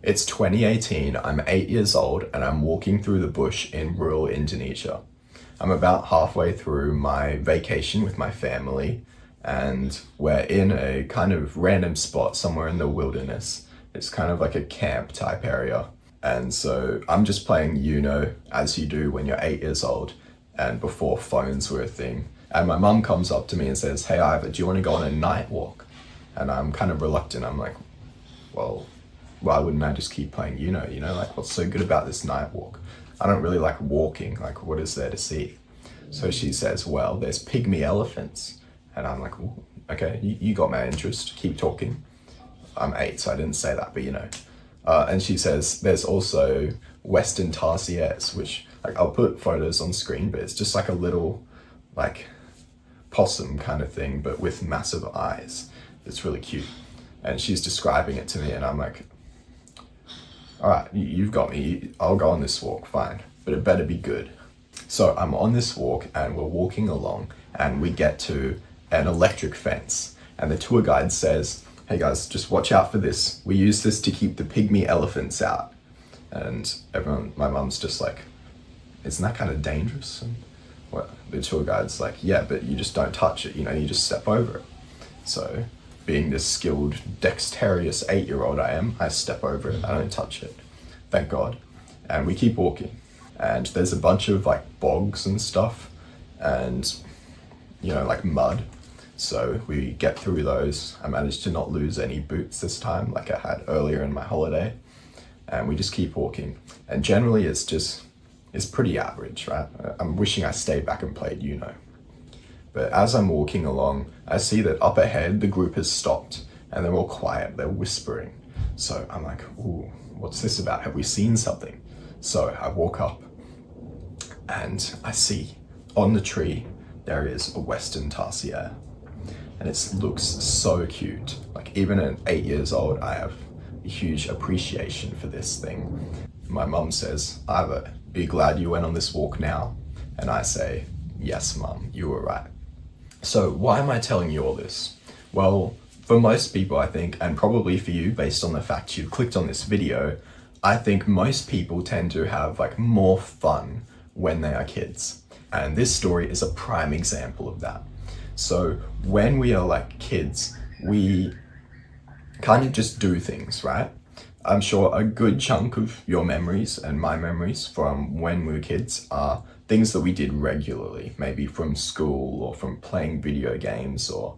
It's 2018, I'm 8 years old, and I'm walking through the bush in rural Indonesia. I'm about halfway through my vacation with my family, and we're in a kind of random spot somewhere in the wilderness. It's kind of like a camp type area. And so I'm just playing Uno, as you do when you're 8 years old, and before phones were a thing. And my mum comes up to me and says, "Hey Ivor, do you want to go on a night walk?" And I'm kind of reluctant. I'm like, well, why wouldn't I just keep playing Uno? Like, what's so good about this night walk? I don't really like walking. Like, what is there to see? So she says, well, there's pygmy elephants. And I'm like, "Ooh, okay, you got my interest. Keep talking." I'm 8, so I didn't say that, but. And she says, there's also Western tarsiers, which, like, I'll put photos on screen, but it's just like a little, like, possum kind of thing, but with massive eyes. It's really cute. And she's describing it to me, and I'm like, all right, you've got me. I'll go on this walk, fine, but it better be good. So I'm on this walk, and we're walking along, and we get to an electric fence, and the tour guide says, "Hey guys, just watch out for this. We use this to keep the pygmy elephants out." And everyone, my mum's just like, "Isn't that kind of dangerous?" And the tour guide's like, "Yeah, but you just don't touch it, you just step over it." So being this skilled, dexterous 8-year-old I am, I step over it, I don't touch it, thank God. And we keep walking. And there's a bunch of like bogs and stuff, and like mud. So we get through those. I managed to not lose any boots this time, like I had earlier in my holiday. And we just keep walking. And generally it's pretty average, right? I'm wishing I stayed back and played Uno. But as I'm walking along, I see that up ahead, the group has stopped and they're all quiet, they're whispering. So I'm like, ooh, what's this about? Have we seen something? So I walk up and I see on the tree, there is a Western tarsier. And it looks so cute. Like, even at 8 years old, I have a huge appreciation for this thing. My mum says, "Ivor, are you glad you went on this walk now?" And I say, "Yes, Mum, you were right." So why am I telling you all this? Well, for most people, I think, and probably for you, based on the fact you've clicked on this video, I think most people tend to have like more fun when they are kids. And this story is a prime example of that. So when we are like kids, we kind of just do things, right? I'm sure a good chunk of your memories and my memories from when we were kids are things that we did regularly, maybe from school or from playing video games or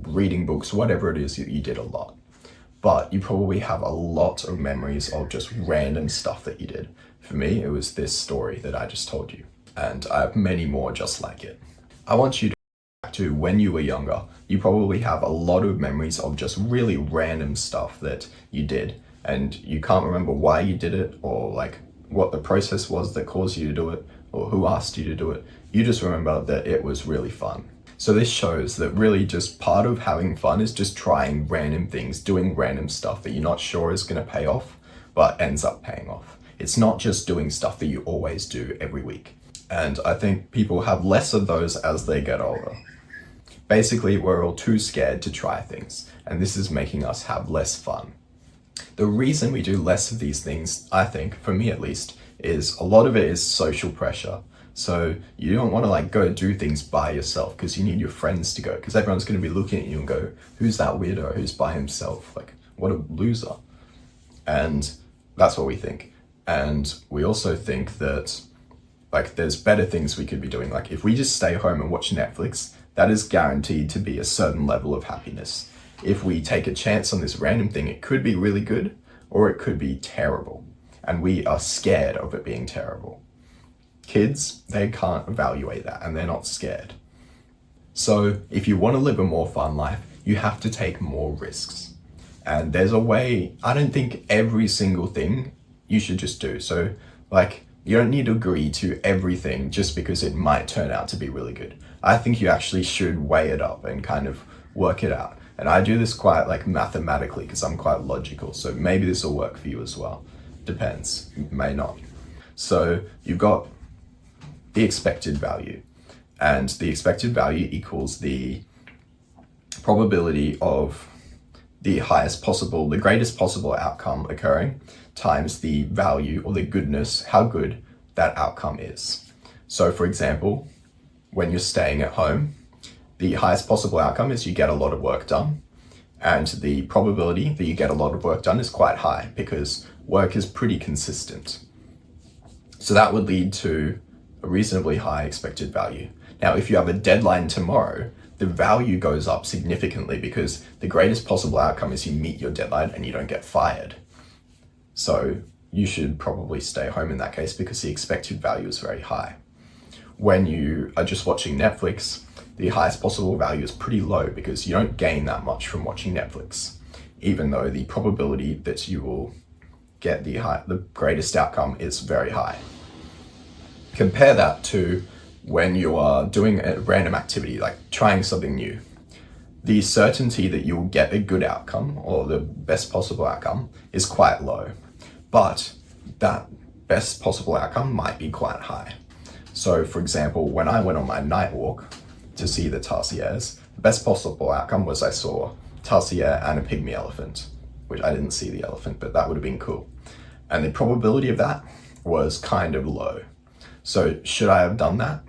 reading books, whatever it is that you did a lot. But you probably have a lot of memories of just random stuff that you did. For me, it was this story that I just told you, and I have many more just like it. I want you to when you were younger, you probably have a lot of memories of just really random stuff that you did, and you can't remember why you did it or like what the process was that caused you to do it or who asked you to do it. You just remember that it was really fun. So this shows that really just part of having fun is just trying random things, doing random stuff that you're not sure is going to pay off, but ends up paying off. It's not just doing stuff that you always do every week. And I think people have less of those as they get older. Basically, we're all too scared to try things, and this is making us have less fun. The reason we do less of these things, I think, for me at least, is a lot of it is social pressure. So you don't want to like go do things by yourself because you need your friends to go, because everyone's going to be looking at you and go, who's that weirdo who's by himself? Like, what a loser. And that's what we think. And we also think that like there's better things we could be doing. Like if we just stay home and watch Netflix, that is guaranteed to be a certain level of happiness. If we take a chance on this random thing, it could be really good or it could be terrible. And we are scared of it being terrible. Kids, they can't evaluate that and they're not scared. So if you want to live a more fun life, you have to take more risks. And there's a way, I don't think every single thing you should just do. So like, you don't need to agree to everything just because it might turn out to be really good. I think you actually should weigh it up and kind of work it out. And I do this quite like mathematically because I'm quite logical. So maybe this will work for you as well. Depends, may not. So you've got the expected value, and the expected value equals the probability of the greatest possible outcome occurring times the value or the goodness, how good that outcome is. So for example, when you're staying at home, the highest possible outcome is you get a lot of work done. And the probability that you get a lot of work done is quite high because work is pretty consistent. So that would lead to a reasonably high expected value. Now, if you have a deadline tomorrow, the value goes up significantly because the greatest possible outcome is you meet your deadline and you don't get fired. So you should probably stay home in that case because the expected value is very high. When you are just watching Netflix, the highest possible value is pretty low because you don't gain that much from watching Netflix, even though the probability that you will get the greatest outcome is very high. Compare that to when you are doing a random activity, like trying something new. The certainty that you'll get a good outcome or the best possible outcome is quite low, but that best possible outcome might be quite high. So for example, when I went on my night walk to see the tarsiers, the best possible outcome was I saw tarsier and a pygmy elephant, which I didn't see the elephant, but that would have been cool. And the probability of that was kind of low. So should I have done that?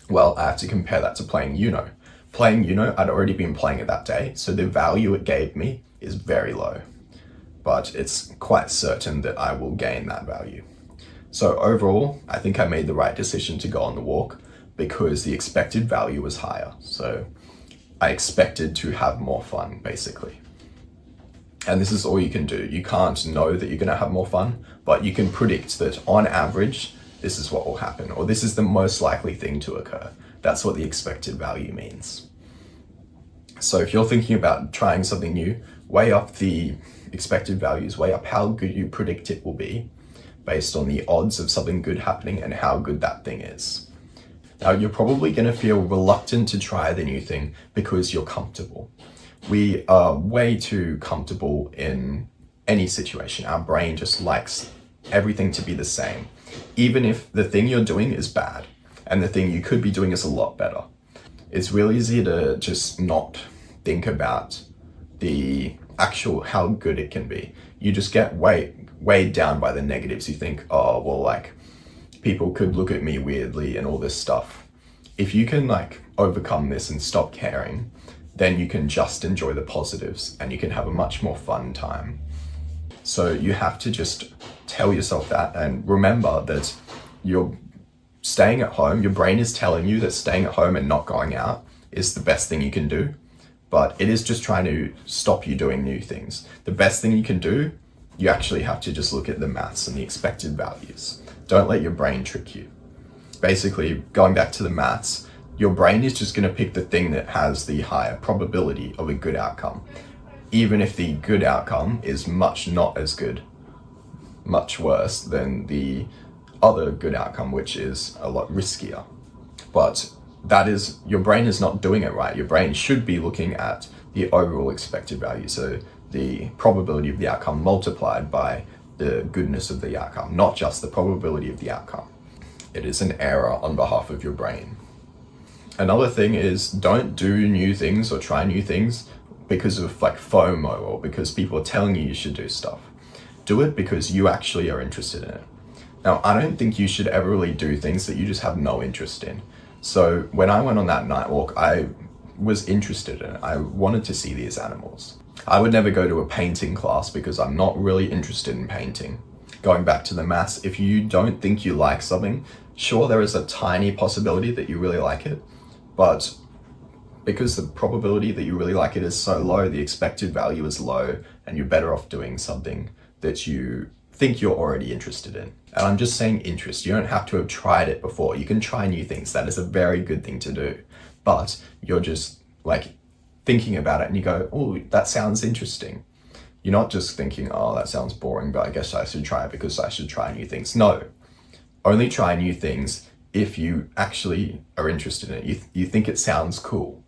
Well, I have to compare that to playing Uno. Playing Uno, I'd already been playing it that day, so the value it gave me is very low. But it's quite certain that I will gain that value. So overall, I think I made the right decision to go on the walk because the expected value was higher. So I expected to have more fun, basically. And this is all you can do. You can't know that you're going to have more fun, but you can predict that on average, this is what will happen, or this is the most likely thing to occur. That's what the expected value means. So if you're thinking about trying something new, weigh up the expected values, weigh up how good you predict it will be based on the odds of something good happening and how good that thing is. Now, you're probably going to feel reluctant to try the new thing because you're comfortable. We are way too comfortable in any situation. Our brain just likes everything to be the same, even if the thing you're doing is bad and the thing you could be doing is a lot better. It's really easy to just not think about the actual how good it can be. You just get weighed down by the negatives. You think, oh, well, like people could look at me weirdly and all this stuff. If you can like overcome this and stop caring, then you can just enjoy the positives and you can have a much more fun time. So you have to just tell yourself that and remember that you're staying at home. Your brain is telling you that staying at home and not going out is the best thing you can do, but it is just trying to stop you doing new things. The best thing you can do, you actually have to just look at the maths and the expected values. Don't let your brain trick you. Basically, going back to the maths, your brain is just going to pick the thing that has the higher probability of a good outcome, even if the good outcome is not as good, much worse than the other good outcome, which is a lot riskier. But that is, your brain is not doing it right. Your brain should be looking at the overall expected value. So the probability of the outcome multiplied by the goodness of the outcome, not just the probability of the outcome. It is an error on behalf of your brain. Another thing is don't do new things or try new things because of like FOMO or because people are telling you should do stuff. Do it because you actually are interested in it. Now, I don't think you should ever really do things that you just have no interest in. So when I went on that night walk, I was interested in it. I wanted to see these animals. I would never go to a painting class because I'm not really interested in painting. Going back to the maths, if you don't think you like something, sure, there is a tiny possibility that you really like it, but because the probability that you really like it is so low, the expected value is low, and you're better off doing something that you think you're already interested in. And I'm just saying interest. You don't have to have tried it before. You can try new things. That is a very good thing to do. But you're just like thinking about it and you go, oh, that sounds interesting. You're not just thinking, oh, that sounds boring, but I guess I should try it because I should try new things. No, only try new things if you actually are interested in it. You think it sounds cool.